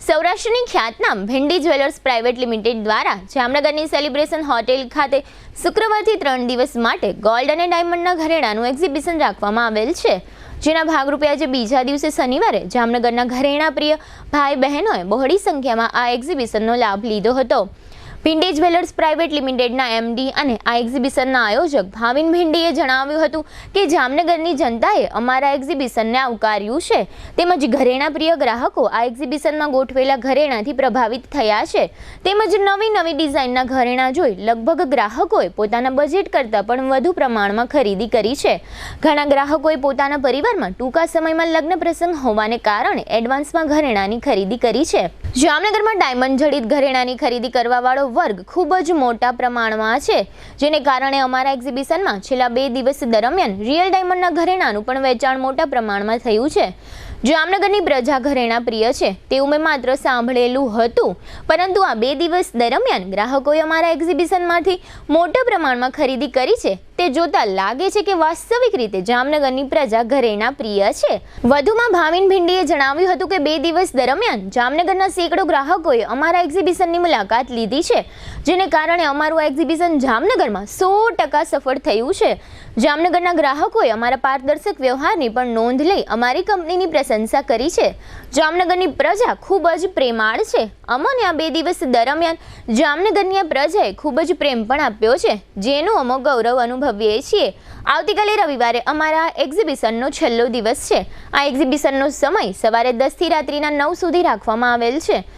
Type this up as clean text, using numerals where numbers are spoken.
સૌરાષ્ટ્રની ખ્યાતનામ ભિંડી jewellers private limited દ્વારા જામનગરની સેલિબ્રેશન હોટેલ ખાતે શુક્રવારથી 3 દિવસ માટે ગોલ્ડ અને ડાયમંડના ઘરેણાનું એક્ઝિબિશન રાખવામાં આવેલ છે, જેના ભાગરૂપે આજે બીજા દિવસે શનિવારે જામનગરના ઘરેણા પ્રિય ભાઈ બહેનોએ બહોળી સંખ્યામાં આ એક્ઝિબિશનનો લાભ લીધો હતો। ભિંડી જ્વેલર્સ પ્રાઇવેટ લિમિટેડના એમડી અને આ એક્ઝિબિશનના આયોજક ભાવિન ભિંડીએ જણાવ્યું હતું કે જામનગરની જનતાએ અમારા એક્ઝિબિશનને આવકાર્યું છે, તેમજ ઘરેણા પ્રિય ગ્રાહકો આ એક્ઝિબિશનમાં ગોઠવેલા ઘરેણાથી પ્રભાવિત થયા છે, તેમજ નવી ડિઝાઇનના ઘરેણા જોઈ લગભગ ગ્રાહકોએ પોતાના બજેટ કરતાં પણ વધુ પ્રમાણમાં ખરીદી કરી છે। ઘણા ગ્રાહકોએ પોતાના પરિવારમાં ટૂંકા સમયમાં લગ્ન પ્રસંગ હોવાને કારણે એડવાન્સમાં ઘરેણાની ખરીદી કરી છે। જામનગરમાં ડાયમંડ જડિત ઘરેણાની ખરીદી કરવાવાળો વર્ગ ખૂબ જ મોટા પ્રમાણમાં છે, જેને કારણે અમારા એક્ઝિબિશનમાં છેલ્લા 2 દિવસ દરમિયાન રિયલ ડાયમંડના ઘરેણાનું પણ વેચાણ મોટા પ્રમાણમાં થયું છે। જામનગરની પ્રજા ઘરેણા પ્રિય છે તેવું મેં માત્ર સાંભળેલું હતું, પરંતુ આ 2 દિવસ દરમિયાન ગ્રાહકોએ અમારા એક્ઝિબિશનમાંથી મોટા પ્રમાણમાં ખરીદી કરી છે, તે જોતા લાગે છે કે વાસ્તવિક રીતે જામનગરની પ્રજા ઘરેણા પ્રિય છે। વધુમાં ભાવિન ભિંડીએ જણાવ્યું હતું કે 2 દિવસ દરમિયાન જામનગરના સેંકડો ગ્રાહકોએ અમારા એક્ઝિબિશનની મુલાકાત લીધી છે, જેને કારણે અમારું એક્ઝિબિશન જામનગરમાં 100% સફળ થયું છે। જામનગરના ગ્રાહકોએ અમારા પારદર્શક વ્યવહારની પણ નોંધ લઈ અમારી કંપનીની પ્રશંસા કરી છે। જામનગરની પ્રજા ખૂબ જ પ્રેમાળ છે, અમને આ 2 દિવસ દરમિયાન જામનગરની આ પ્રજાએ ખૂબ જ પ્રેમ પણ આપ્યો છે, જેનું અમે ગૌરવ અનુભવીએ છીએ। આવતીકાલે રવિવારે અમારા એક્ઝિબિશનનો છેલ્લો દિવસ છે। આ એક્ઝિબિશનનો સમય સવારે 10 થી રાત્રિના 9 સુધી રાખવામાં આવેલ છે।